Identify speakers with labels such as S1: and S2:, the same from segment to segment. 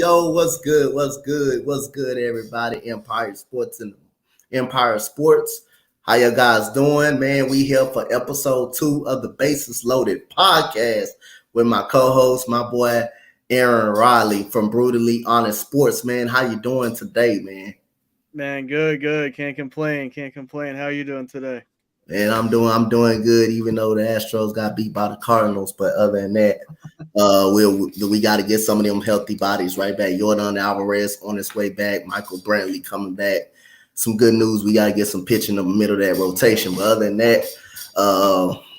S1: Yo, what's good? What's good? What's good, everybody? Empire Sports and Empire Sports. How you guys doing? Man, we here for episode 2 of the Bases Loaded podcast with my co-host, my boy Aaron Riley from Brutally Honest Sports. Man, how you doing today, man?
S2: Man, good. Can't complain. How are you doing today?
S1: Man, I'm doing good, even though the Astros got beat by the Cardinals. But other than that, we got to get some of them healthy bodies right back. Jordan Arraez on his way back. Michael Brantley coming back. Some good news. We got to get some pitching in the middle of that rotation. But other than that,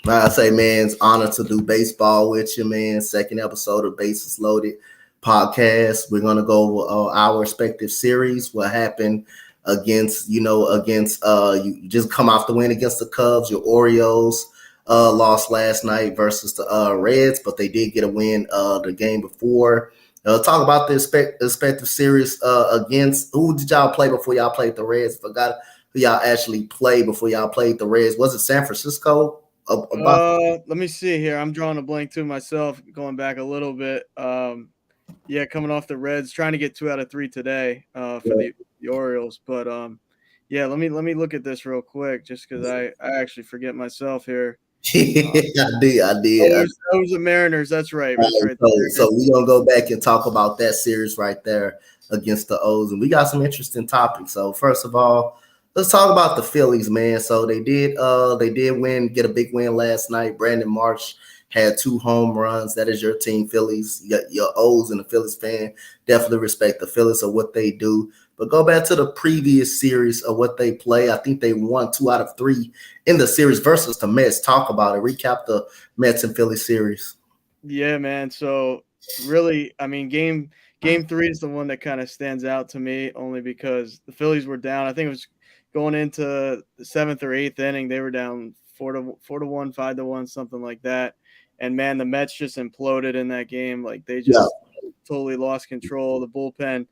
S1: like I say, man, it's an honor to do baseball with you, man. Second episode of Bases Loaded podcast. We're gonna go over our respective series. What happened against you just come off the win against the Cubs. Your Orioles lost last night versus the Reds, but they did get a win the game before. Talk about the respective series against who did y'all play before y'all played the Reds? Forgot who y'all actually played before y'all played the Reds. Was it San Francisco?
S2: Let me see here. I'm drawing a blank too myself, going back a little bit. Coming off the Reds, trying to get 2 out of 3 today for the Orioles. But let me look at this real quick, just because I actually forget myself here.
S1: I did.
S2: That was the Mariners. That's right.
S1: So we're gonna go back and talk about that series right there against the O's, and we got some interesting topics. So first of all, let's talk about the Phillies, man. So they did get a big win last night. Brandon Marsh had 2 home runs. That is your team, Phillies. Your O's and the Phillies fan definitely respect the Phillies of what they do. But go back to the previous series of what they play. I think they won 2 out of 3 in the series versus the Mets. Talk about it. Recap the Mets and Phillies series.
S2: Yeah, man. So really, I mean, game 3 is the one that kind of stands out to me, only because the Phillies were down. I think it was going into the 7th or 8th inning. They were down 4-1, 5-1, something like that. And man, the Mets just imploded in that game. Like they just totally lost control. The bullpen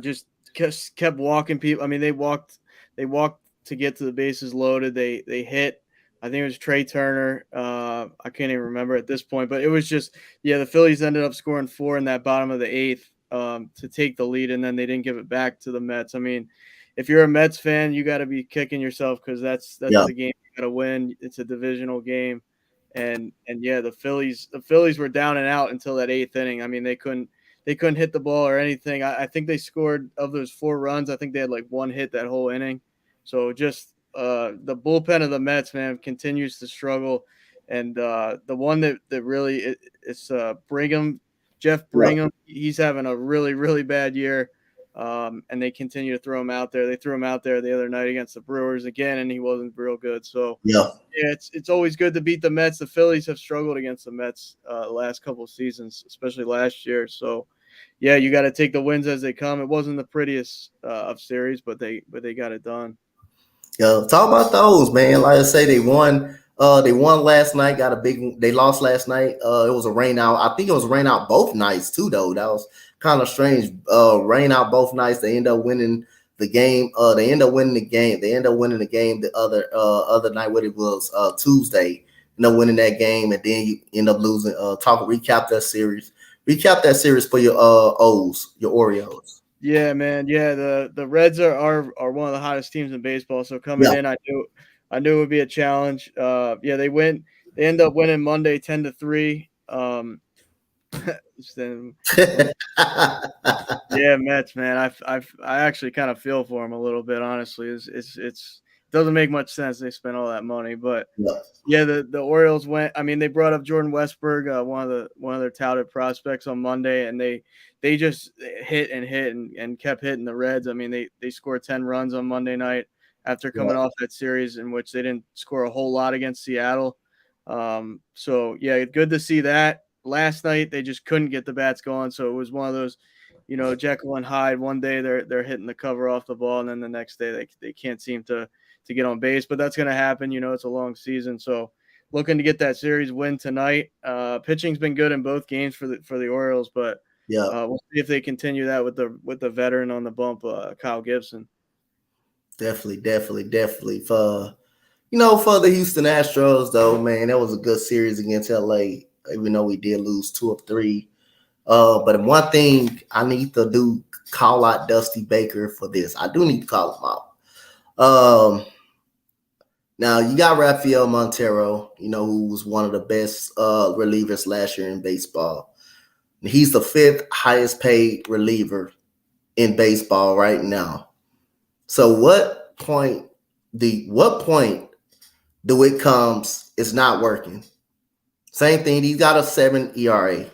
S2: just kept walking people. I mean, they walked to get to the bases loaded. They hit. I think it was Trey Turner. I can't even remember at this point, but it was just the Phillies ended up scoring 4 in that bottom of the 8th to take the lead, and then they didn't give it back to the Mets. I mean, if you're a Mets fan, you got to be kicking yourself, because that's the game you got to win. It's a divisional game. And the Phillies were down and out until that 8th inning. I mean, they couldn't hit the ball or anything. I think they scored, of those 4 runs, I think they had like 1 hit that whole inning. So just the bullpen of the Mets, man, continues to struggle. And the one that really it's Brigham, Jeff Brigham. He's having a really, really bad year. And they continue to throw him out there. They threw him out there the other night against the Brewers again, and he wasn't real good. So it's always good to beat the Mets. The Phillies have struggled against the Mets the last couple of seasons, especially last year. So you got to take the wins as they come. It wasn't the prettiest of series, but they got it done.
S1: Talk about those, man. Like I say, they won. They won last night. They lost last night. It was a rain out. I think it was rain out both nights too, though. That was kind of strange. Rain out both nights. They end up winning the game. They end up winning the game. They end up winning the game the other night. What it was Tuesday. End up winning that game, and then you end up losing. Recap that series. Recap that series for your O's, your Orioles.
S2: Yeah, man. Yeah, the Reds are one of the hottest teams in baseball. So coming in, I knew it would be a challenge. Yeah, they end up winning Monday 10-3. Yeah, Mets, man. I actually kind of feel for them a little bit, honestly. It's doesn't make much sense they spent all that money, but yeah, the Orioles went. I mean, they brought up Jordan Westberg, one of their touted prospects on Monday, and they just hit and kept hitting the Reds. I mean, they scored 10 runs on Monday night after coming off that series in which they didn't score a whole lot against Seattle. So yeah, good to see that. Last night they just couldn't get the bats going, so it was one of those, Jekyll and Hyde. One day they're hitting the cover off the ball, and then the next day they can't seem to get on base. But that's going to happen. It's a long season, so looking to get that series win tonight. Pitching's been good in both games for the Orioles, but we'll see if they continue that with the veteran on the bump, Kyle Gibson.
S1: Definitely. For the Houston Astros, though, man, that was a good series against LA. Even though we did lose 2 of 3. But one thing I need to do, call out Dusty Baker for this. I do need to call him out. Now you got Rafael Montero, who was one of the best relievers last year in baseball. He's the 5th highest paid reliever in baseball right now. So what point do it comes it's not working? Same thing. He's got a 7 ERA.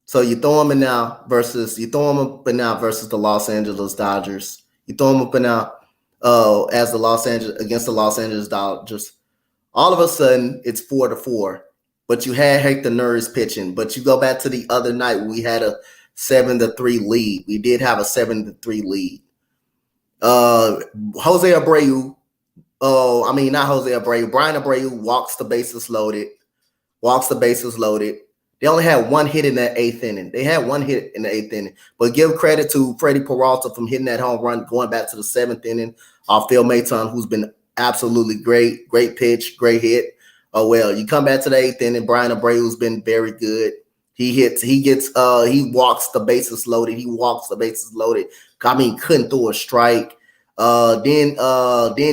S1: So you throw him in now versus the Los Angeles Dodgers. You throw him up and now against the Los Angeles Dodgers. All of a sudden it's 4-4. But you had Hector Neris pitching. But you go back to the other night when we had a 7-3 lead. We did have a 7-3 lead. Jose Abreu. Not Jose Abreu. Brian Abreu walks the bases loaded. They only had 1 hit in that 8th inning. But give credit to Freddie Peralta from hitting that home run, going back to the 7th inning off Phil Maton, who's been absolutely great pitch, great hit. You come back to the 8th inning, Brian Abreu's been very good. He walks the bases loaded. Couldn't throw a strike. Then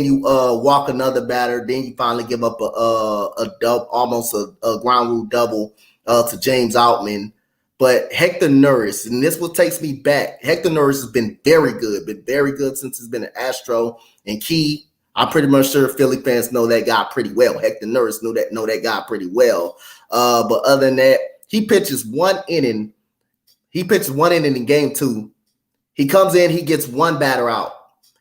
S1: you walk another batter. Then you finally give up a double, almost a ground rule double to James Outman. But Hector Neris, and this what takes me back. Hector Neris has been very good since he's been an Astro. And Key, I'm pretty much sure Philly fans know that guy pretty well. Hector Neris know that guy pretty well. But other than that, he pitches 1 inning. In game 2. He comes in, he gets 1 batter out.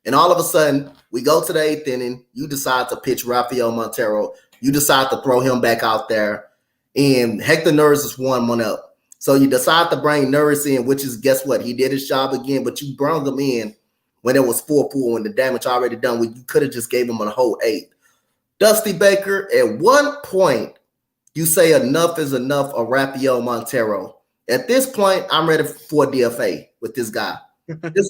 S1: And all of a sudden, we go to the 8th inning. You decide to pitch Rafael Montero. You decide to throw him back out there. And Hector Neris is 1 up. So you decide to bring Neris in, which is, guess what? He did his job again, but you brought him in when it was 4-4, when the damage already done. You could have just gave him a whole 8th. Dusty Baker, at one point, you say enough is enough of Rafael Montero. At this point, I'm ready for a DFA with this guy. This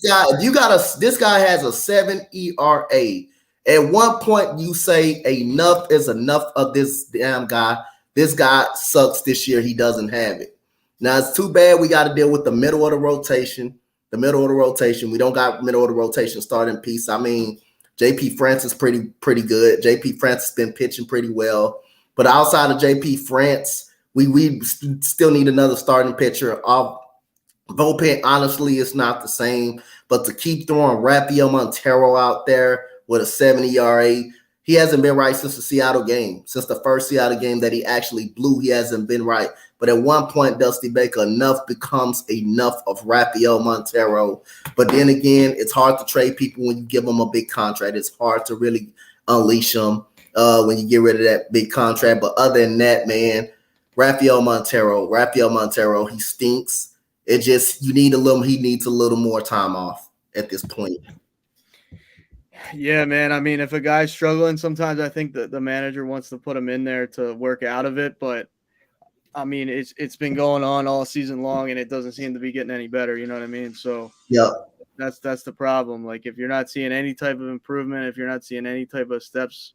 S1: guy has a 7 ERA. At one point, you say enough is enough of this damn guy. This guy sucks this year. He doesn't have it. Now, it's too bad we got to deal with the middle of the rotation. We don't got middle of the rotation starting piece. JP France is pretty good. JP France has been pitching pretty well. But outside of JP France, we still need another starting pitcher. Bullpen, honestly, it's not the same. But to keep throwing Rafael Montero out there with a 7 ERA, he hasn't been right since the Seattle game. Since the first Seattle game that he actually blew, he hasn't been right. But at one point, Dusty Baker, enough becomes enough of Rafael Montero. But then again, it's hard to trade people when you give them a big contract. It's hard to really unleash them when you get rid of that big contract. But other than that, man, Rafael Montero, he stinks. He needs a little more time off at this point.
S2: Yeah, man. If a guy's struggling, sometimes I think that the manager wants to put him in there to work out of it. But it's been going on all season long, and it doesn't seem to be getting any better. You know what I mean? So
S1: yeah.
S2: That's the problem. Like if you're not seeing any type of improvement, if you're not seeing any type of steps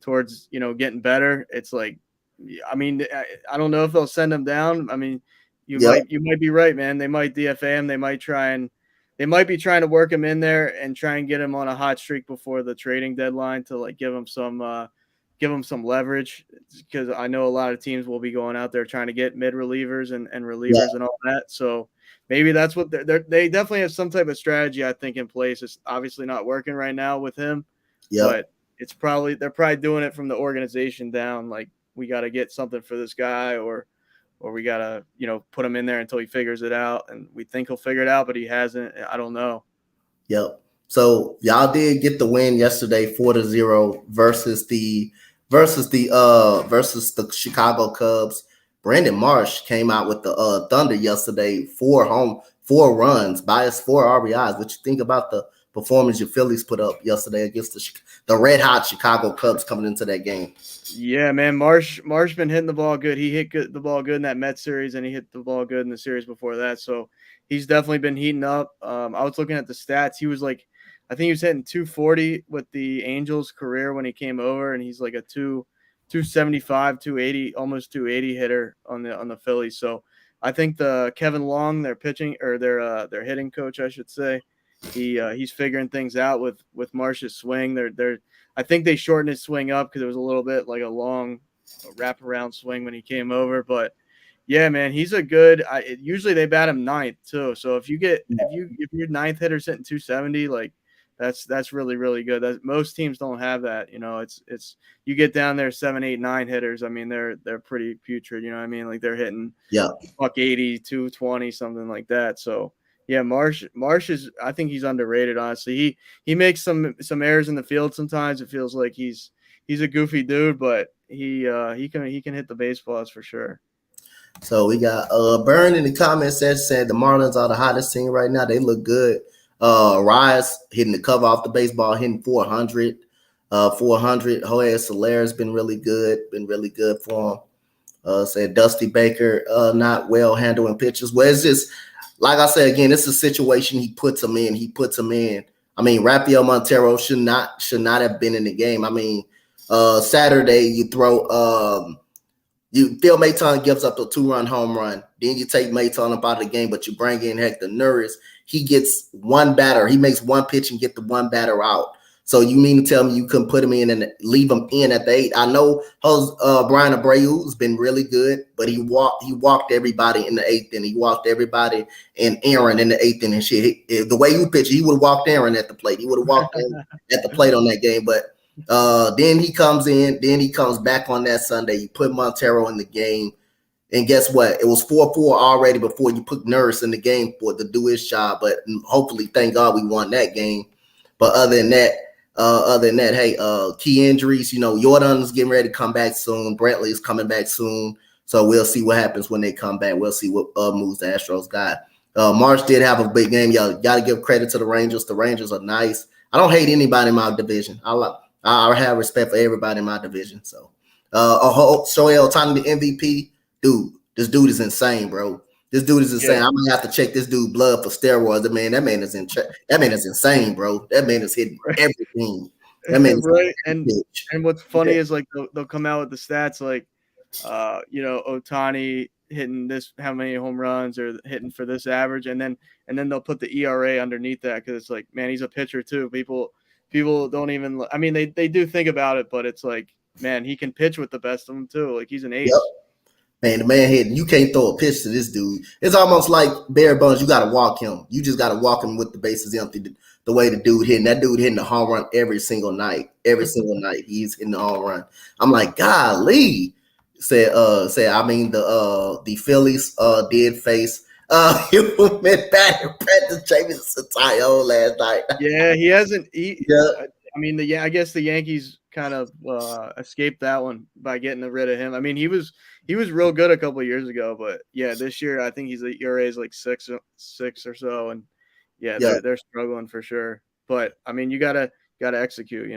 S2: towards getting better, it's like, I mean, I don't know if they'll send him down. I mean,
S1: Yep.
S2: you might be right, man. They might DFA him. They might be trying to work him in there and try and get him on a hot streak before the trading deadline to like give him some leverage, because I know a lot of teams will be going out there trying to get mid relievers and
S1: Yeah.
S2: relievers and all that. So maybe that's what they definitely have some type of strategy, I think, in place. It's obviously not working right now with him,
S1: Yep.
S2: but they're probably doing it from the organization down. Like, we got to get something for this guy, or we got to, put him in there until he figures it out. And we think he'll figure it out, but he hasn't. I don't know.
S1: Yep. So y'all did get the win yesterday, 4-0 versus the Chicago Cubs. Brandon Marsh came out with the Thunder yesterday, 4 runs, biased 4 RBIs. What you think about the performance your Phillies put up yesterday against the red hot Chicago Cubs coming into that game?
S2: Yeah, man, Marsh been hitting the ball good. He hit the ball good in that Mets series, and he hit the ball good in the series before that. So he's definitely been heating up. I was looking at the stats. He was like, I think he was hitting 240 with the Angels career when he came over, and he's like a 275, 280, almost 280 hitter on the Phillies. So I think the Kevin Long, their pitching or their hitting coach, I should say, he's figuring things out with Marsh's swing. I think they shortened his swing up because it was a little bit like a long wraparound swing when he came over. But yeah, man, he's a good. Usually they bat him ninth too. So if your ninth hitter sitting 270, like that's really really good. Most teams don't have that. It's you get down there 7, 8, 9 hitters. I mean they're pretty putrid. You know what I mean? Like they're hitting buck 80, 220, something like that. So yeah, Marsh is. I think he's underrated. Honestly, he makes some errors in the field sometimes. It feels like he's a goofy dude, but he can hit the baseballs for sure.
S1: So we got Burn in the comment section said the Marlins are the hottest team right now. They look good. Arraez hitting the cover off the baseball, hitting 400. 400. Arraez Soler's been really good for him. Said Dusty Baker not well handling pitches. Well, it's just like I said again, it's a situation he puts him in. I mean, Rafael Montero should not have been in the game. I mean, Saturday you throw Phil Maton gives up a 2-run home run. Then you take Maton up out of the game, but you bring in Hector Neris. He gets one batter. He makes one pitch and get the one batter out. So you mean to tell me you couldn't put him in and leave him in at the 8? I know Brian Abreu has been really good, but he walked everybody in the 8th, and he walked everybody and Aaron in the 8th, and shit. The way you pitch, he would have walked Aaron at the plate. He would have walked him at the plate on that game, but then he comes back on that Sunday. You put Montero in the game, and guess what? It was 4-4 already before you put Nurse in the game to do his job. But hopefully, thank God we won that game. But other than that, hey, key injuries. Jordan's getting ready to come back soon. Brantley is coming back soon. So we'll see what happens when they come back. We'll see what moves the Astros got. March did have a big game. Y'all got to give credit to the Rangers. The Rangers are nice. I don't hate anybody in my division. I have respect for everybody in my division. So, Shohei Ohtani, the MVP, dude. This dude is insane, bro. This dude is insane. Yeah. I'm gonna have to check this dude blood for steroids. That man is insane, bro. That man is hitting everything. That man is
S2: right. And what's funny is like they'll come out with the stats like, Ohtani hitting this, how many home runs or hitting for this average, and then they'll put the ERA underneath that because it's like, man, he's a pitcher too. People don't even. I mean, they do think about it, but it's like, man, he can pitch with the best of them too. Like he's an ace.
S1: Yep. Man, the man hitting. You can't throw a pitch to this dude. It's almost like bare bones. You got to walk him. You just got to walk him with the bases empty. The way the dude hitting. That dude hitting the home run every single night. Every single night he's hitting the home run. I'm like, golly. I mean the Phillies did face human batter practice Jameson Taillon last night.
S2: Yeah, he hasn't. I mean, I guess the Yankees kind of escaped that one by getting rid of him. I mean, he was real good a couple of years ago, but yeah, this year I think he's ERA is like 6 or so, and yeah. They're struggling for sure. But I mean, you gotta execute,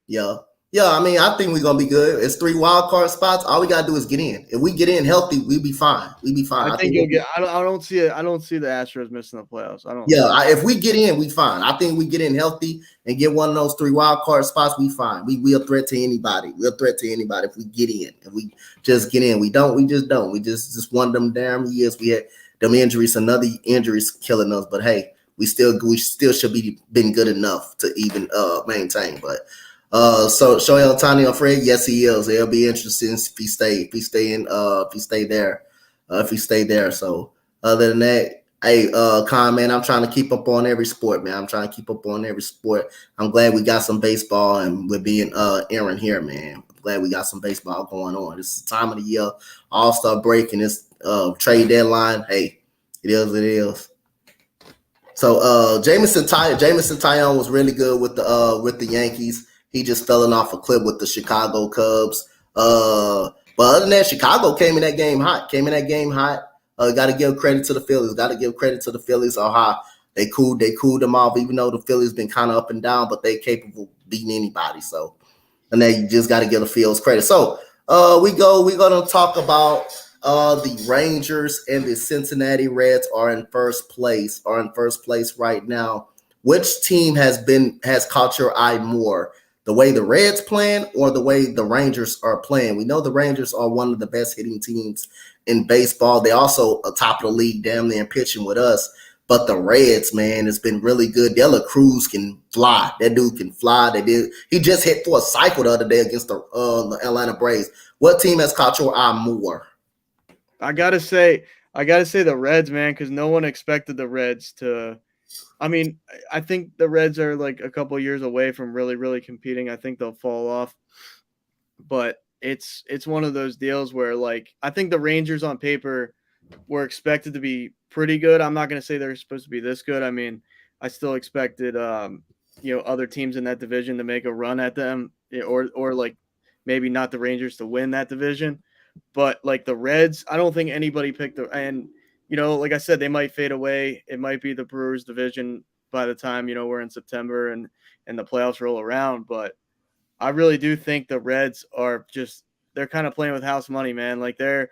S1: Yeah. Yeah, I mean, I think we're gonna be good. It's 3 wild card spots. All we gotta do is get in. If we get in healthy, we'll be fine. We'll be fine.
S2: I
S1: I
S2: think
S1: think
S2: you'll get. I don't see it. I don't see the Astros missing the playoffs. I don't
S1: yeah,
S2: see it.
S1: if we get in, we fine. I think we get in healthy and get one of those 3 wild card spots, we fine. We a threat to anybody. We're a threat to anybody if we get in. If we just get in, we don't. We just don't. We just one of them damn years we had them injuries. Another injuries killing us. But hey, we still should be been good enough to even maintain. But so Shohei Ohtani, Fred, yes he is. It'll be interesting if he stay there, if he stay there. So other than that. Hey, Con, man, I'm trying to keep up on every sport, man. I'm trying to keep up on every sport. I'm glad we got some baseball and we're being Aaron here, man. I'm glad we got some baseball going on. This is the time of the year, All-Star break, and it's trade deadline. Hey, it is what it is. So Jameson Taillon was really good with the Yankees. He just fell off a cliff with the Chicago Cubs. But other than that, Chicago came in that game hot. Got to give credit to the Phillies. Got to give credit to the Phillies on how they cooled them off. Even though the Phillies been kind of up and down, but they capable of beating anybody. So, and then you just got to give the Phillies credit. So, we're gonna talk about the Rangers and the Cincinnati Reds are in first place. Right now. Which team has caught your eye more? The way the Reds playing or the way the Rangers are playing? We know the Rangers are one of the best hitting teams in baseball. They also are top of the league, damn near pitching with us. But the Reds, man, has been really good. De La Cruz can fly. That dude can fly. He just hit for a cycle the other day against the Atlanta Braves. What team has caught your eye more?
S2: I gotta say the Reds, man, because no one expected the Reds to. I mean, I think the Reds are like a couple years away from really, really competing. I think they'll fall off, but it's one of those deals where, like, I think the Rangers on paper were expected to be pretty good. I'm not going to say they're supposed to be this good. I mean, I still expected, other teams in that division to make a run at them, or like maybe not the Rangers to win that division, but like the Reds, I don't think anybody picked and like I said, they might fade away. It might be the Brewers division by the time, we're in September and the playoffs roll around. But I really do think the Reds are they're kind of playing with house money, man. Like they're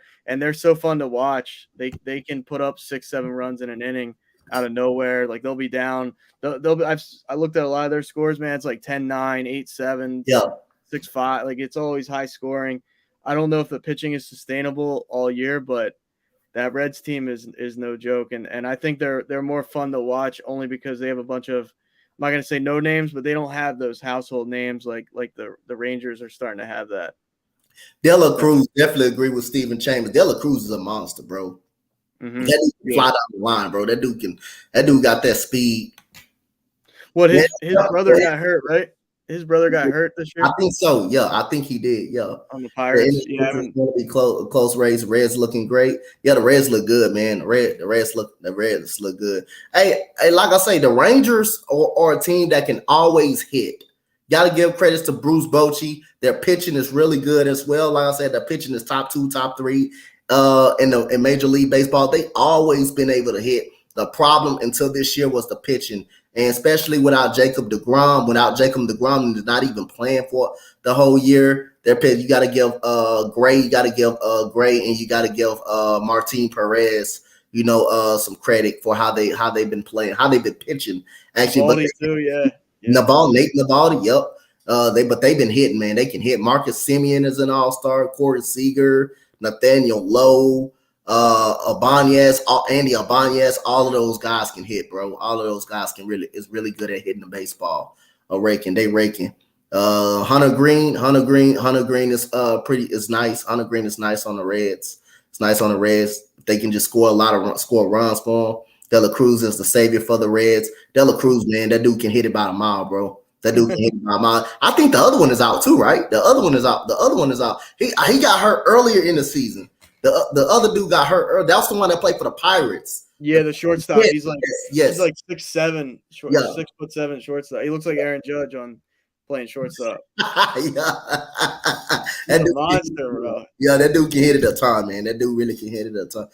S2: so fun to watch. They can put up 6-7 runs in an inning out of nowhere. Like they'll be down. I looked at a lot of their scores, man. It's like 10-9, 8-7,
S1: Yeah.
S2: 6-5. Like it's always high scoring. I don't know if the pitching is sustainable all year, but that Reds team is no joke. And I think they're more fun to watch only because they have a bunch of, I'm not going to say no names, but they don't have those household names like the Rangers are starting to have that.
S1: De La Cruz, definitely agree with Steven Chambers. De La Cruz is a monster, bro. Mm-hmm. That dude can fly down the line, bro. That dude got that speed.
S2: What his brother got hurt, right? His brother got hurt this year.
S1: I think so. Yeah, I think he did. Yeah,
S2: on the Pirates.
S1: Yeah, it's going to be close race. Reds looking great. Yeah, the Reds look good, man. The Reds look good. Hey, like I say, the Rangers are a team that can always hit. Got to give credits to Bruce Bochy. Their pitching is really good as well. Like I said, their pitching is top 2, top 3 in Major League Baseball. They always been able to hit. The problem until this year was the pitching. And especially without Jacob DeGrom is not even playing for the whole year. You got to give Gray, and you got to give Martin Perez, some credit for how they've been playing, how they've been pitching. Actually, Nate Navalny, yep. They've been hitting, man. They can hit. Marcus Semien is an all-star. Corey Seager, Nathaniel Lowe. Abanez, Andy Abanez, all of those guys can hit, bro. All of those guys is really good at hitting the baseball. They raking. Hunter Green is nice. Hunter Green is nice on the Reds. It's nice on the Reds. They can just score runs for them. De La Cruz is the savior for the Reds. De La Cruz, man, that dude can hit it by a mile, bro. That dude can hit it by a mile. I think the other one is out too, right? The other one is out. He got hurt earlier in the season. The other dude got hurt early. That's the one that played for the Pirates.
S2: Yeah, the shortstop. He's like 6'7", 6'7" shortstop. He looks like Aaron Judge on playing shortstop. He's a monster, bro.
S1: Yeah, that dude can hit it a ton, man. That dude really can hit it a ton.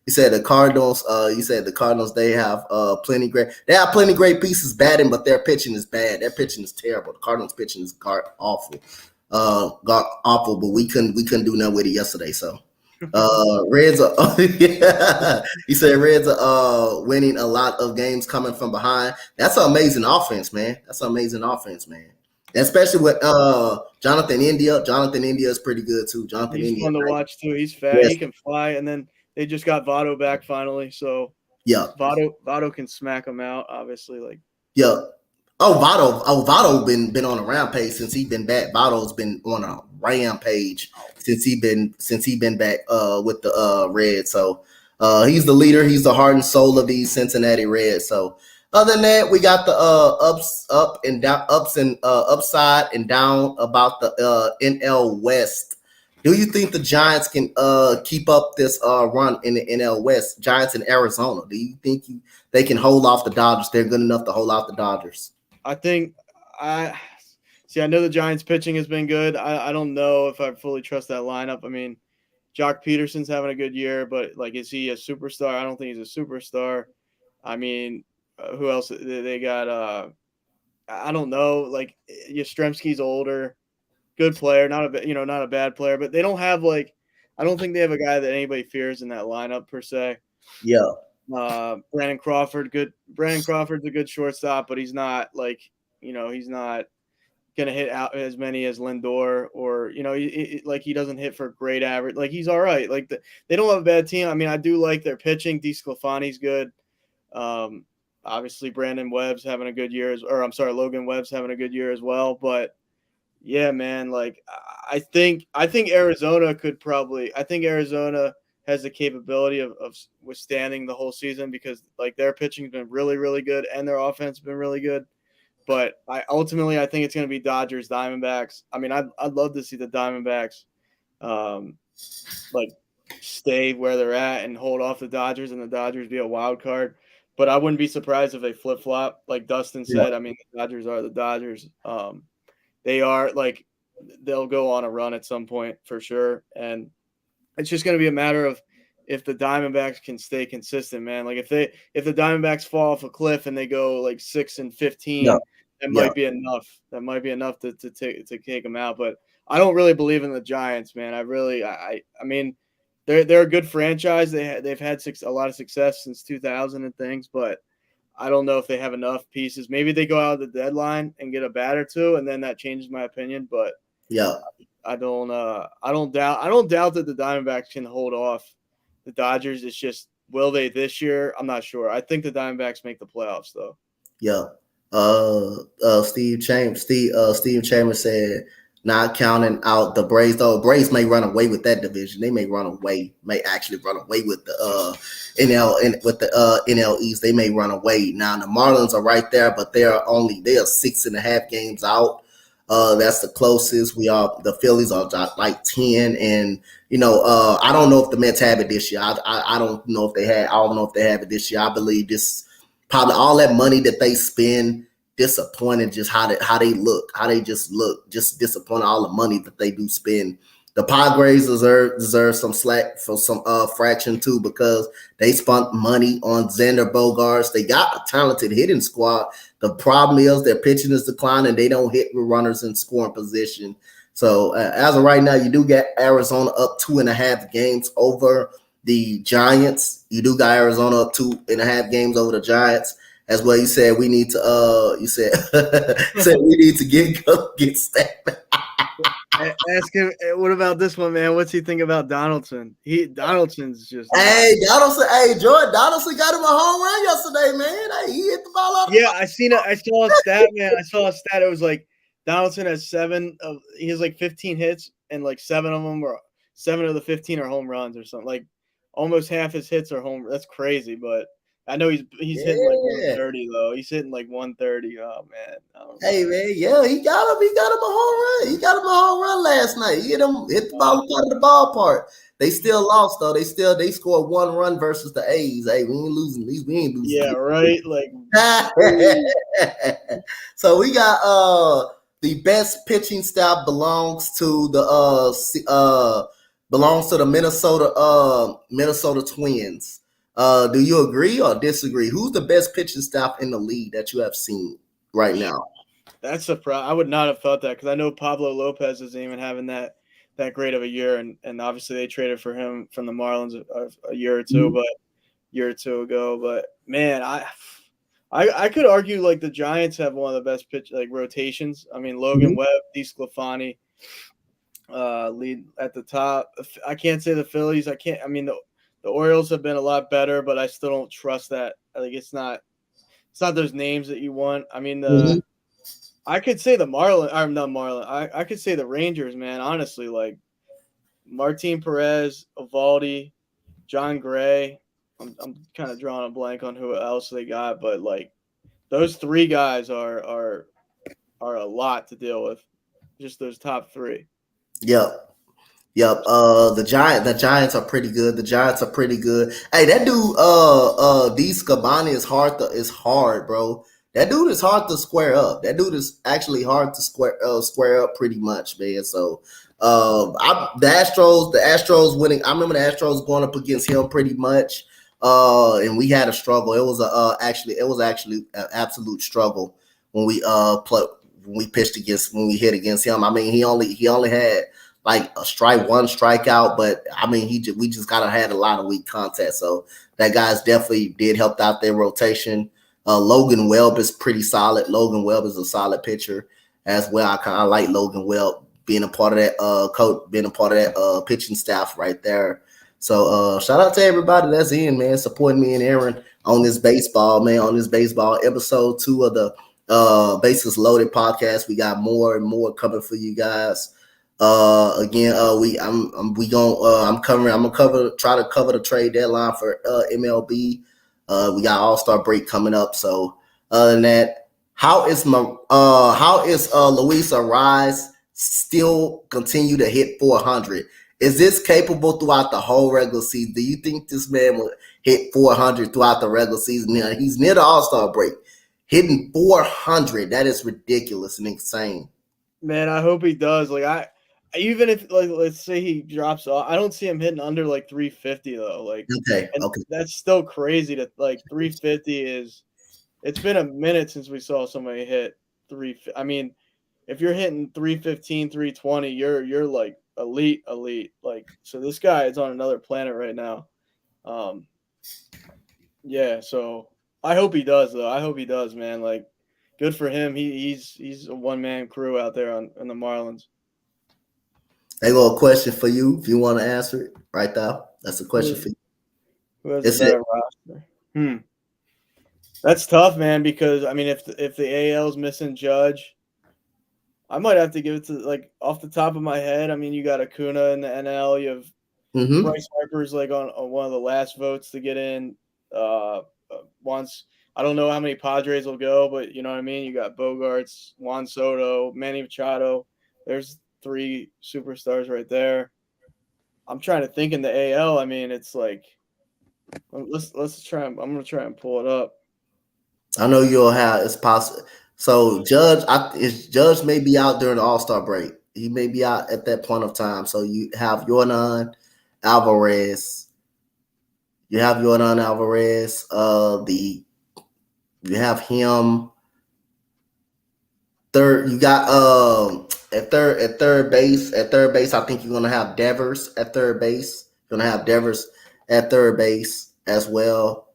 S1: You said the Cardinals. You said the Cardinals. They have plenty great pieces batting, but their pitching is bad. Their pitching is terrible. The Cardinals pitching is awful, awful. But we couldn't do nothing with it yesterday. So Reds are. Yeah. He said Reds are winning a lot of games coming from behind. That's an amazing offense, man. That's an amazing offense, man. Especially with Jonathan India. Jonathan India is pretty good too. Jonathan
S2: He's
S1: India,
S2: fun to
S1: right?
S2: watch too. He's fat.
S1: Yes.
S2: He can fly. And then they just got Votto back finally, so
S1: Yeah.
S2: Votto can smack him out. Obviously, like
S1: Yeah. Votto been on a rampage since he been back. Votto's been on a rampage since he been back with the Reds. So he's the leader. He's the heart and soul of these Cincinnati Reds. So other than that, we got the upside and down about the NL West. Do you think the Giants can keep up this run in the NL West? Giants in Arizona. Do you think they can hold off the Dodgers? They're good enough to hold off the Dodgers.
S2: I think I know the Giants pitching has been good. I don't know if I fully trust that lineup. I mean, Jock Peterson's having a good year, but like, is he a superstar? I don't think he's a superstar. I mean, who else they got? I don't know. Like, Yastrzemski's older, good player, not a bad player, but they don't have I don't think they have a guy that anybody fears in that lineup per se.
S1: Yeah.
S2: Brandon Crawford, good. Brandon Crawford's a good shortstop, but he's not he's not gonna hit out as many as Lindor, or he doesn't hit for great average. Like, he's all right. Like, they don't have a bad team. I mean, I do like their pitching. DeSclafani's good. Obviously Logan Webb's having a good year as well. But yeah, man, like, I think Arizona has the capability of withstanding the whole season, because like their pitching's been really, really good and their offense has been really good. But I think it's going to be Dodgers, Diamondbacks. I mean, I'd love to see the Diamondbacks stay where they're at and hold off the Dodgers, and the Dodgers be a wild card. But I wouldn't be surprised if they flip flop, like Dustin said. Yeah. I mean, the Dodgers are the Dodgers. They are they'll go on a run at some point for sure, and it's just going to be a matter of if the Diamondbacks can stay consistent, man. Like, if the Diamondbacks fall off a cliff and they go 6-15, that might be enough. That might be enough to take them out. But I don't really believe in the Giants, man. I mean, they're a good franchise. They've had a lot of success since 2000 and things, but I don't know if they have enough pieces. Maybe they go out at the deadline and get a bat or two, and then that changes my opinion. But
S1: yeah,
S2: I don't doubt that the Diamondbacks can hold off the Dodgers. It's just, will they this year? I'm not sure. I think the Diamondbacks make the playoffs though.
S1: Yeah. Steve Chambers said, not counting out the Braves, though. Braves may run away with that division. They may actually run away with the NL East. They may run away. Now the Marlins are right there, but they are 6.5 games out. That's the closest. The Phillies are like 10, and I don't know if the Mets have it this year. I don't know if they have it this year. I believe this probably all that money that they spend. Disappointed just how they look, just disappointed, all the money that they do spend. The Padres deserve some slack for some fraction too, because they spent money on Xander Bogaerts. They got a talented hitting squad. The problem is their pitching is declining. They don't hit with runners in scoring position. So as of right now, you do get Arizona up 2.5 games over the Giants. You do got Arizona up 2.5 games over the Giants. As well, you said we need to. You said we need to get Stat.
S2: Ask him. What about this one, man? What's he think about Donaldson? Donaldson's just.
S1: Hey, Donaldson. Hey, Jordan Donaldson got him a home run yesterday, man. Hey, he hit the ball out.
S2: Yeah, I seen it. I saw a stat, man. I saw a stat. It was like Donaldson has he has 15 hits, and 7 of the 15 are home runs or something. Like, almost half his hits are home. That's crazy, but. I know he's hitting 130 though. He's hitting 130. Oh man.
S1: Hey man, yeah, he got him a home run. He got him a home run last night. He hit the ball out of the ballpark. They still lost though. They scored 1 run versus the A's. Hey, we ain't losing. We ain't losing.
S2: Yeah, right.
S1: So we got the best pitching staff belongs to the belongs to the Minnesota Twins. Do you agree or disagree? Who's the best pitching staff in the league that you have seen right now?
S2: That's a I would not have thought that because I know Pablo Lopez isn't even having that great of a year, and obviously they traded for him from the Marlins a year or two, but year or two ago. But man, I could argue like the Giants have one of the best pitch like rotations. I mean, Logan Webb, DeSclafani, lead at the top. I can't say the Phillies. I can't. I mean, the Orioles have been a lot better, but I still don't trust that. Like it's not those names that you want. I mean, I could say the Marlin. I'm not Marlin. I could say the Rangers, man. Honestly, like Martin Perez, Evaldi, John Gray. I'm kind of drawing a blank on who else they got, but like those three guys are a lot to deal with. Just those top three.
S1: Yep. Yep. The Giants are pretty good. The Giants are pretty good. Hey, that dude, D Scabani is hard, bro. That dude is hard to square up. That dude is actually hard to square up pretty much, man. So, the Astros winning. I remember the Astros going up against him pretty much. And we had a struggle. It was actually an absolute struggle when we when we hit against him. I mean, he only had like one strikeout, but I mean, we just kind of had a lot of weak contact. So that guys definitely did help out their rotation. Logan Webb is pretty solid. Logan Webb is a solid pitcher as well. I kind of like Logan Webb being a part of that pitching staff right there. So shout out to everybody that's in, man, supporting me and Aaron on this baseball, man, on this baseball episode 2 of the Bases Loaded podcast. We got more and more coming for you guys. I'm gonna try to cover the trade deadline for MLB. We got All-Star break coming up. So other than that, how is Luis Arraez still continue to hit 400? Is this capable throughout the whole regular season? Do you think this man will hit 400 throughout the regular season? Now, he's near the All-Star break. Hitting 400, that is ridiculous and insane.
S2: Man, I hope he does. Like even if like let's say he drops off, I don't see him hitting under like 350 though. Like
S1: okay,
S2: that's still crazy to like 350 is. It's been a minute since we saw somebody hit 3. I mean, if you're hitting 315, 320, you're like elite. Like so, this guy is on another planet right now. Yeah. So I hope he does though. I hope he does, man. Like, good for him. He's a one-man crew out there on the Marlins.
S1: I got a question for you if you want to answer it right now. That's a question for you.
S2: Who has a better roster? That's tough, man, because I mean if the AL is missing Judge, I might have to give it to like off the top of my head. I mean, you got Acuna in the NL, you have Bryce Harper's like on one of the last votes to get in. Once I don't know how many Padres will go, but you know what I mean? You got Bogarts, Juan Soto, Manny Machado. There's 3 superstars right there. I'm trying to think in the AL. I mean, it's like let's try. I'm gonna try and pull it up.
S1: I know you'll have it's possible. So Judge may be out during the All-Star break. He may be out at that point of time. So you have Yordan Alvarez. You have Yordan Alvarez. You have him. Third, you got at third base. At third base, I think you're gonna have Devers at third base. You're gonna have Devers at third base as well.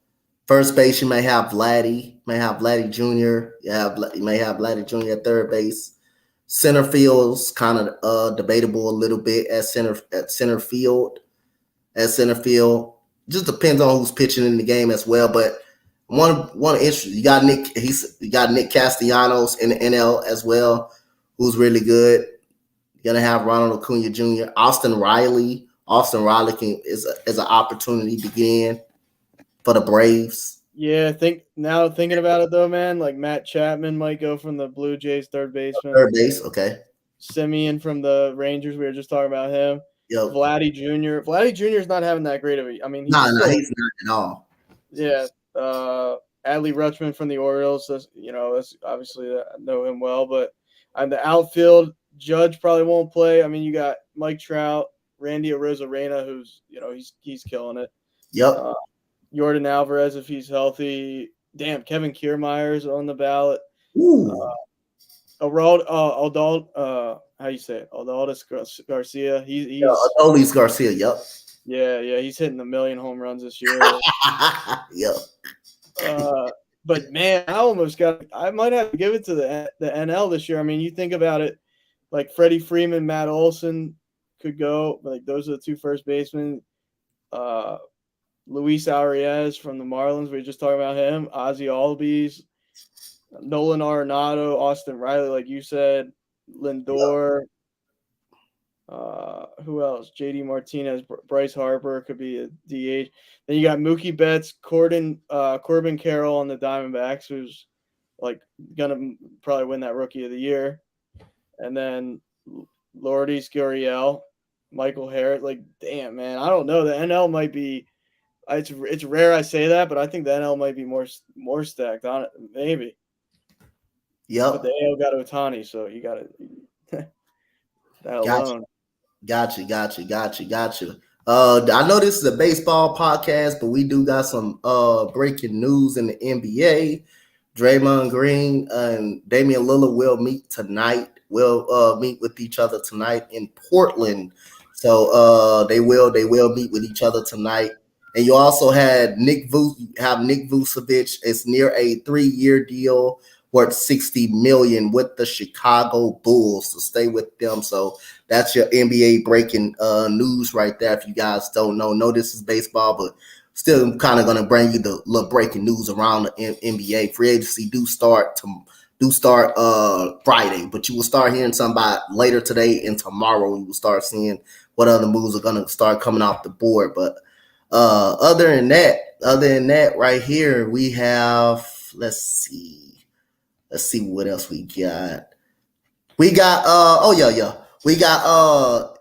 S1: First base, you may have Vladdy. May have Vladdy Jr. You may have Vladdy Jr. at third base. Center field's kind of debatable a little bit at center field. At center field, just depends on who's pitching in the game as well. But one issue, you got Nick Castellanos in the NL as well, who's really good. You're gonna have Ronald Acuna Jr. Austin Riley is an opportunity to get in for the Braves.
S2: Yeah, thinking about it though, man, like Matt Chapman might go from the Blue Jays third baseman.
S1: Third base, okay.
S2: Simeon from the Rangers, we were just talking about him.
S1: Yep.
S2: Vladdy Jr. Vladdy Jr. is not having that great of a. I mean,
S1: he's not at all.
S2: Yeah, Adley Rutschman from the Orioles. That's obviously I know him well, but on the outfield, Judge probably won't play. I mean, you got Mike Trout, Randy Arozarena, who's he's killing it.
S1: Yep.
S2: Jordan Alvarez, if he's healthy. Damn, Kevin Kiermaier's on the ballot.
S1: Ooh.
S2: How you say it? Aldaldis Garcia. He's
S1: Adolis Garcia. Yep.
S2: Yeah, he's hitting 1 million home runs this year.
S1: Yep.
S2: But man, I might have to give it to the NL this year. I mean, you think about it, like Freddie Freeman, Matt Olson could go. Like those are the two first basemen. Luis Arraez from the Marlins. We were just talking about him. Ozzy Albies, Nolan Arenado, Austin Riley, like you said, Lindor.
S1: Yep.
S2: Who else? JD Martinez, Bryce Harper could be a DH. Then you got Mookie Betts, Corbin Carroll on the Diamondbacks, who's like gonna probably win that Rookie of the Year. And then Lourdes Gurriel, Michael Harris. Like, damn, man, I don't know. The NL might be. It's rare I say that, but I think the NL might be more stacked on it. Maybe.
S1: Yep.
S2: But the AL got Ohtani, so you got it. That alone.
S1: Got you. I know this is a baseball podcast, but we do got some breaking news in the NBA. Draymond Green and Damian Lillard will meet tonight. Will meet with each other tonight in Portland. So they will meet with each other tonight. And you also had Nick Vucevic. It's near a 3-year deal worth $60 million with the Chicago Bulls to stay with them. So that's your NBA breaking news right there. If you guys don't know this is baseball, but still kind of going to bring you the little breaking news around the NBA. Free agency do start Friday, but you will start hearing something about later today and tomorrow. You will start seeing what other moves are going to start coming off the board. But other than that, right here we have. Let's see what else we got. We got We got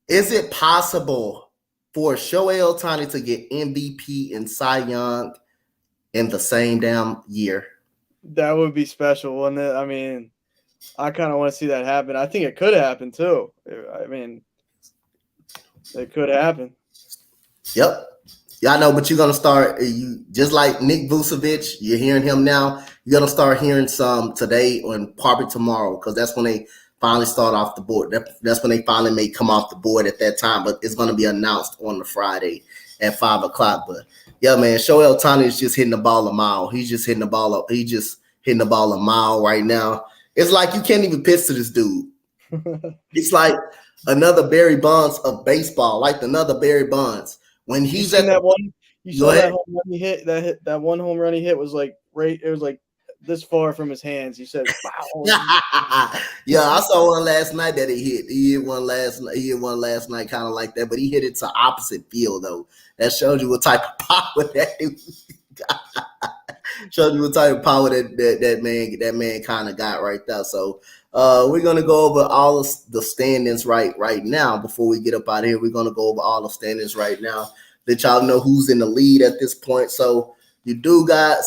S1: is it possible for Shohei Ohtani to get MVP and Cy Young in the same damn year?
S2: That would be special, wouldn't it? I mean, I kind of want to see that happen. I think it could happen too. I mean, it could happen.
S1: Yep. Yeah, I know, but you're gonna start. You just like Nick Vucevic. You're hearing him now. You're gonna start hearing some today and probably tomorrow, because that's when they finally start off the board. That's when they finally may come off the board at that time. But it's gonna be announced on the Friday at 5:00. But yeah, man, Shohei Ohtani is just hitting the ball a mile. He's just hitting the ball up. He's just hitting the ball a mile right now. It's like you can't even pitch to this dude. It's like another Barry Bonds of baseball, like another Barry Bonds. When he's at
S2: that one, you saw that home run he hit. That one home run he hit was like right. It was like this far from his hands. You said, "Wow."
S1: Yeah, I saw one last night that he hit. He hit one last night, kind of like that. But he hit it to opposite field though. That shows you what type of power that dude got. Shows you what type of power that man kind of got right there. So we're gonna go over all of the standings right now before we get up out of here. We're gonna go over all the standings right now. Let y'all know who's in the lead at this point. So you do got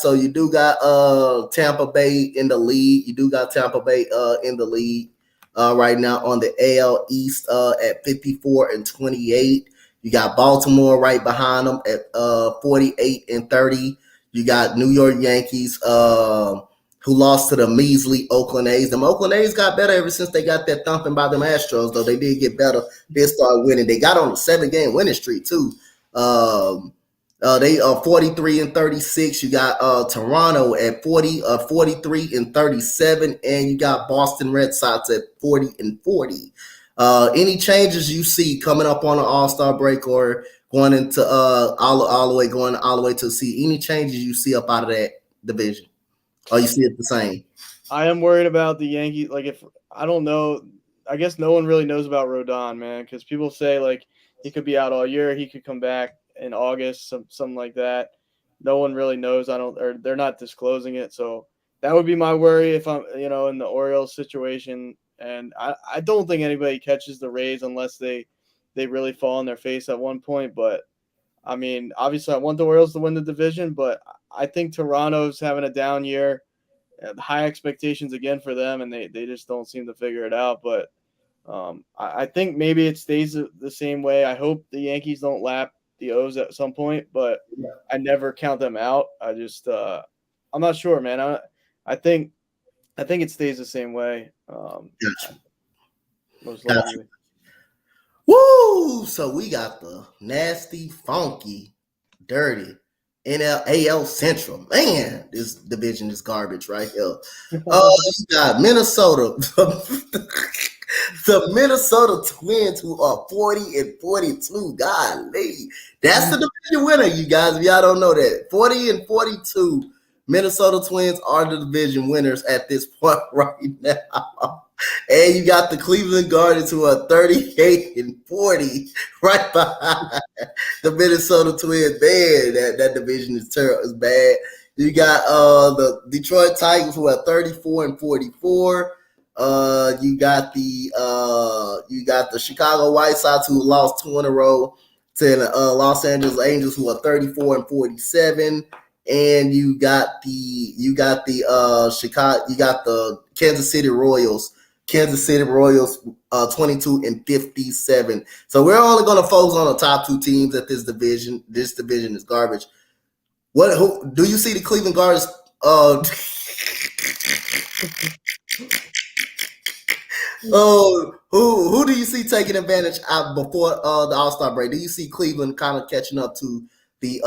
S1: Tampa Bay in the lead. You do got Tampa Bay in the lead right now on the AL East at 54-28. You got Baltimore right behind them at 48-30. You got New York Yankees who lost to the measly Oakland A's. The Oakland A's got better ever since they got that thumping by them Astros, though they did get better. They started winning. They got on a 7-game winning streak, too. They are 43-36. You got Toronto at 43-37, and you got Boston Red Sox at 40-40. Any changes you see coming up on an All-Star break or going into all the way to see any changes you see up out of that division? Or you see it the same?
S2: I am worried about the Yankees. Like, if I don't know, I guess no one really knows about Rodon, man, because people say like he could be out all year, he could come back in August, something like that. No one really knows. Or they're not disclosing it, so that would be my worry if I'm, in the Orioles situation. And I don't think anybody catches the Rays unless they really fall on their face at one point. But I mean, obviously, I want the Orioles to win the division, but I think Toronto's having a down year. High expectations again for them, and they just don't seem to figure it out. But I think maybe it stays the same way. I hope the Yankees don't lap the O's at some point, but I never count them out. I just I'm not sure, man. I think it stays the same way.
S1: Gotcha.
S2: Most
S1: Gotcha.
S2: likely.
S1: Woo! So we got the nasty, funky, dirty AL Central. Man, this division is garbage right here. You got Minnesota. The Minnesota Twins, who are 40-42. Golly. That's the division winner, you guys. If y'all don't know that. 40-42. Minnesota Twins are the division winners at this point right now. And you got the Cleveland Guardians, who are 38-40, right behind the Minnesota Twins. Man, that division is terrible. It's bad. You got the Detroit Tigers, who are 34-44. You got the Chicago White Sox, who lost 2 in a row to the Los Angeles Angels, who are 34-47. And you got the Kansas City Royals. 22-57. So we're only going to focus on the top 2 teams at this division. This division is garbage. Who do you see the Cleveland Guardians? Who do you see taking advantage out before the All-Star break? Do you see Cleveland kind of catching up to the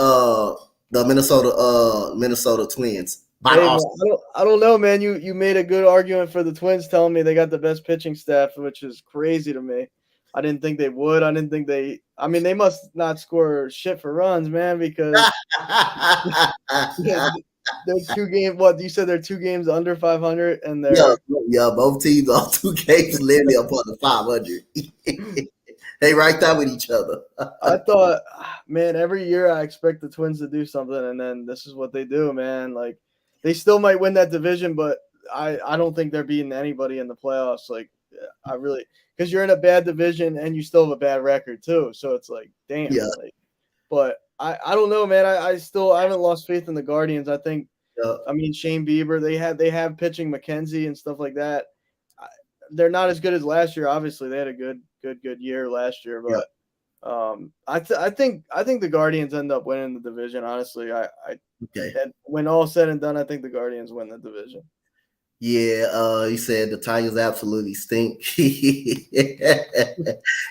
S1: Minnesota Twins?
S2: Hey, man, I don't know, man. You made a good argument for the Twins, telling me they got the best pitching staff, which is crazy to me. I didn't think they would. I didn't think they. I mean, they must not score shit for runs, man, because they're 2 games. What you said? They're 2 games under 500, and they're
S1: both teams are 2 games literally up on the 500. They right there with each other.
S2: I thought, man, every year I expect the Twins to do something, and then this is what they do, man. Like, they still might win that division, but I don't think they're beating anybody in the playoffs. Like, I really, because you're in a bad division and you still have a bad record too. So it's like, damn.
S1: Yeah.
S2: Like, but I don't know, man. I haven't lost faith in the Guardians. I think, I mean, Shane Bieber, they have pitching McKenzie and stuff like that. They're not as good as last year. Obviously, they had a good year last year, but I think the Guardians end up winning the division. Honestly, when all said and done, I think the Guardians win the division.
S1: Yeah, he said the Tigers absolutely stink. Yeah,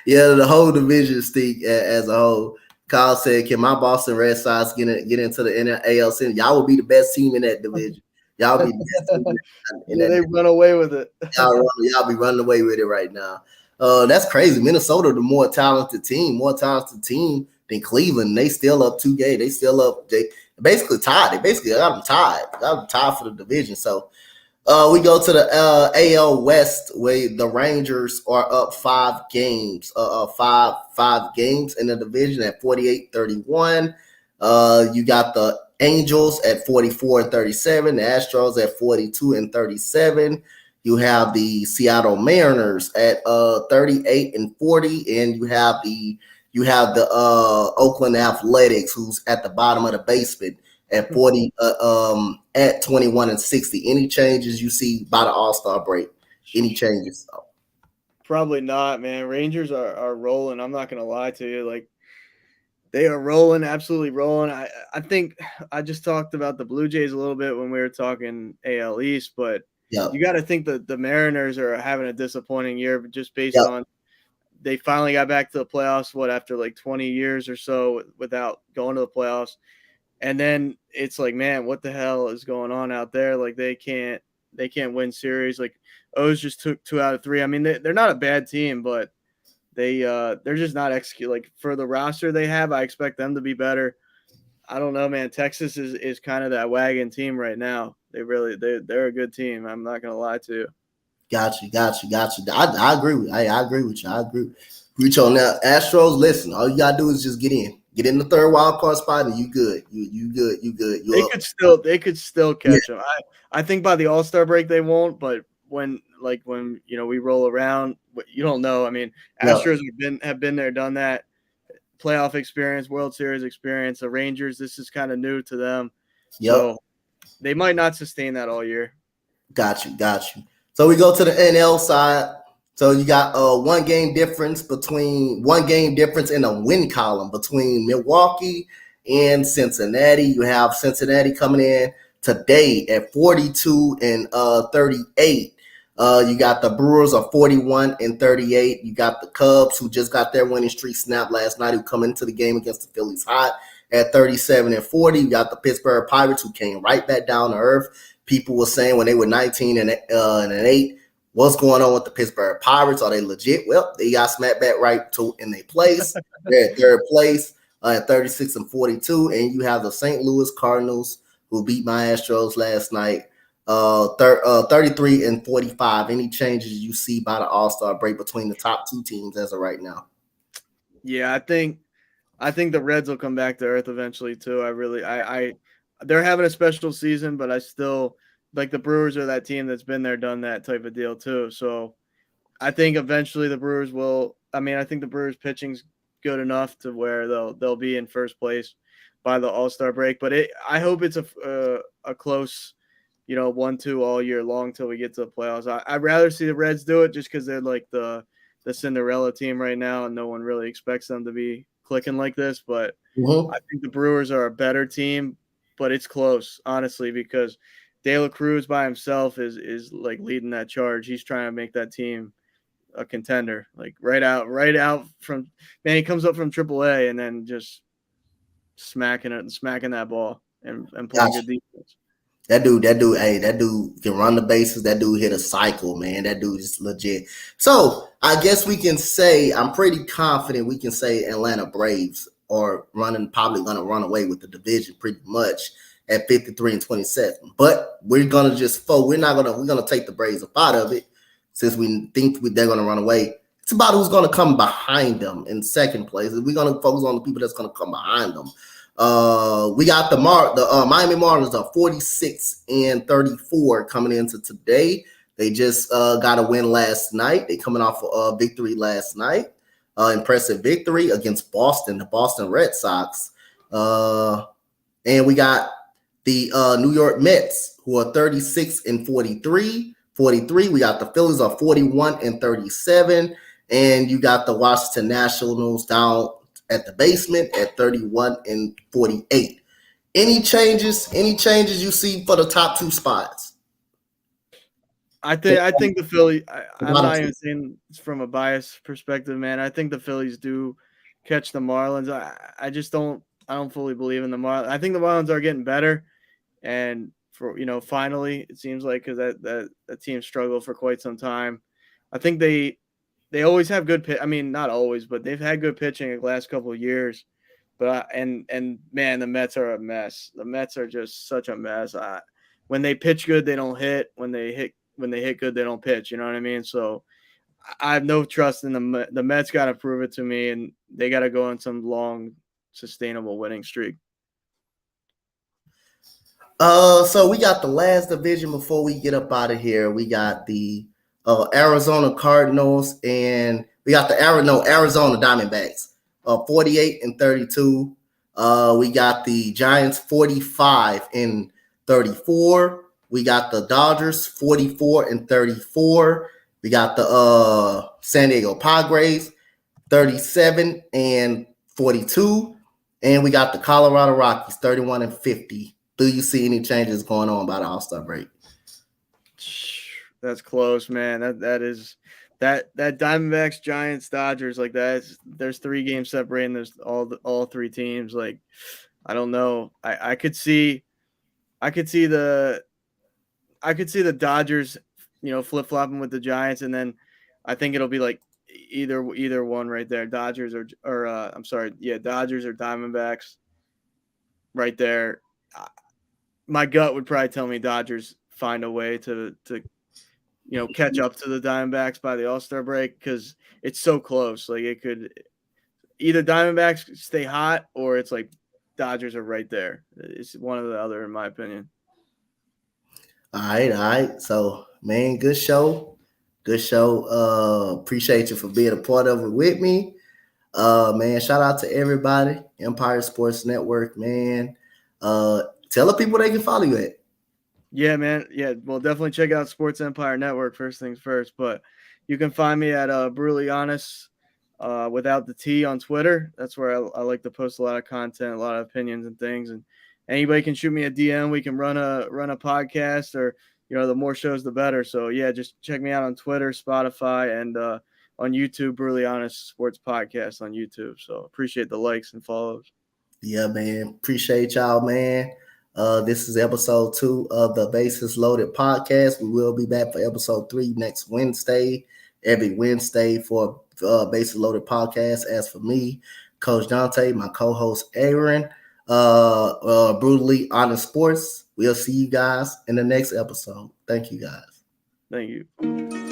S1: the whole division stink as a whole. Kyle said, "Can my Boston Red Sox get into the NL Central? Y'all will be the best team in that division. Y'all be the best team in that
S2: they run away with it.
S1: y'all be running away with it right now. That's crazy. Minnesota, the more talented team than Cleveland. They still up 2 games. They still up. They basically tied. They basically got them tied. Got them tied for the division. So we go to the AL West, where the Rangers are up 5 games. Five games in the division at 48-31. You got the Angels at 44-37. The Astros at 42-37. You have the Seattle Mariners at 38-40, and you have the Oakland Athletics, who's at the bottom of the basement at 21-60. Any changes you see by the All-Star break? Any changes?
S2: Probably not, man. Rangers are rolling. I'm not gonna lie to you. Like, they are rolling, absolutely rolling. I think I just talked about the Blue Jays a little bit when we were talking AL East, but you got to think that the Mariners are having a disappointing year, just based on they finally got back to the playoffs, after like 20 years or so without going to the playoffs. And then it's like, man, what the hell is going on out there? Like, they can't win series. Like, O's just took 2 out of 3. I mean, they're not a bad team, but they're just not execute. Like, for the roster they have, I expect them to be better. I don't know, man. Texas is kind of that wagon team right now. They're a good team. I'm not gonna lie to you.
S1: Got you. I agree with you. I agree with you. I agree with you on that. Astros, listen, all you gotta do is just get in the 3rd wild card spot, and you good. You good.
S2: They could still catch them. I think by the All-Star break they won't, but when we roll around, you don't know. I mean, Astros have been there, done that. Playoff experience, World Series experience. The Rangers, this is kind of new to them. So they might not sustain that all year.
S1: Got you. So we go to the NL side. So you got one game difference in the win column between Milwaukee and Cincinnati. You have Cincinnati coming in today at 42 and 38. You got the Brewers are 41 and 38. You got the Cubs, who just got their winning streak snapped last night, who come into the game against the Phillies hot at 37 and 40. You got the Pittsburgh Pirates, who came right back down to earth. People were saying when they were 19 and 8, what's going on with the Pittsburgh Pirates? Are they legit? Well, they got smacked back right to in their place. They're at third place at 36 and 42. And you have the St. Louis Cardinals, who beat my Astros last night, 33 and 45. Any changes you see by the All-Star break between the top two teams as of right now?
S2: Yeah, I think the Reds will come back to earth eventually too. They're having a special season, but I still like the Brewers are that team that's been there, done that type of deal too. So I think eventually the Brewers will. I mean, I think the Brewers pitching's good enough to where they'll be in first place by the All-Star break. But I hope it's a close, 1-2 all year long till we get to the playoffs. I'd rather see the Reds do it just because they're like the Cinderella team right now, and no one really expects them to be clicking like this. But I think the Brewers are a better team, but it's close, honestly, because De La Cruz by himself is like leading that charge. He's trying to make that team a contender, like right out from, man, he comes up from AAA and then just smacking that ball and playing good defense.
S1: That dude, hey, that dude can run the bases. That dude hit a cycle, man. That dude is legit. So I guess we can say, I'm pretty confident we can say Atlanta Braves are probably going to run away with the division pretty much at 53 and 27. But we're going to we're going to take the Braves up out of it since we think they're going to run away. It's about who's going to come behind them in second place. We're going to focus on the people that's going to come behind them. We got the Miami Marlins are 46 and 34 coming into today. They just got a win last night. They coming off a victory last night. Impressive victory against the Boston Red Sox. And we got the New York Mets, who are 36 and 43. We got the Phillies are 41 and 37. And you got the Washington Nationals down at the basement at 31 and 48. Any changes you see for the top two spots?
S2: I think the Phillies, I'm not even saying from a biased perspective, man. I think the Phillies do catch the Marlins. I just don't fully believe in the Marlins. I think the Marlins are getting better, and for finally it seems like, because that team struggled for quite some time. I think they always have good pitch. I mean, not always, but they've had good pitching the last couple of years. But and man, the Mets are a mess. The Mets are just such a mess. When they pitch good, they don't hit. When they hit good, they don't pitch. You know what I mean? So I have no trust in the Mets. Got to prove it to me, and they got to go on some long, sustainable winning streak.
S1: So we got the last division before we get up out of here. We got the Arizona Cardinals, and we got the Arizona Diamondbacks, 48 and 32. We got the Giants 45 and 34. We got the Dodgers 44 and 34. We got the San Diego Padres 37 and 42. And we got the Colorado Rockies 31 and 50. Do you see any changes going on by the All-Star break?
S2: That's close, man. That Diamondbacks, Giants, Dodgers, like that. There's 3 games separating. There's all 3 teams. Like, I don't know. I could see the Dodgers, flip flopping with the Giants, and then I think it'll be like either one right there. Dodgers or Dodgers or Diamondbacks right there. My gut would probably tell me Dodgers find a way to catch up to the Diamondbacks by the All-Star break, because it's so close. Like, it could either Diamondbacks stay hot or it's like Dodgers are right there. It's one or the other, in my opinion.
S1: All right. So, man, good show. Appreciate you for being a part of it with me. Man, shout out to everybody. Empire Sports Network, man. Tell the people they can follow you at.
S2: Yeah, man. Yeah, well, definitely check out Sports Empire Network, first things first. But You can find me at Brutally Honest without the T on Twitter. That's where I like to post a lot of content, a lot of opinions and things. And anybody can shoot me a DM. We can run a podcast, or the more shows the better. So yeah, just check me out on Twitter, Spotify, and on YouTube, Brutally Honest Sports Podcast on YouTube. So appreciate the likes and follows.
S1: Yeah, man. Appreciate y'all, man. This is episode 2 of the Bases Loaded podcast. We will be back for episode 3 next Wednesday, every Wednesday for Bases Loaded podcast. As for me, Coach Dante, my co-host Aaron, Brutally Honest Sports. We'll see you guys in the next episode. Thank you, guys.
S2: Thank you.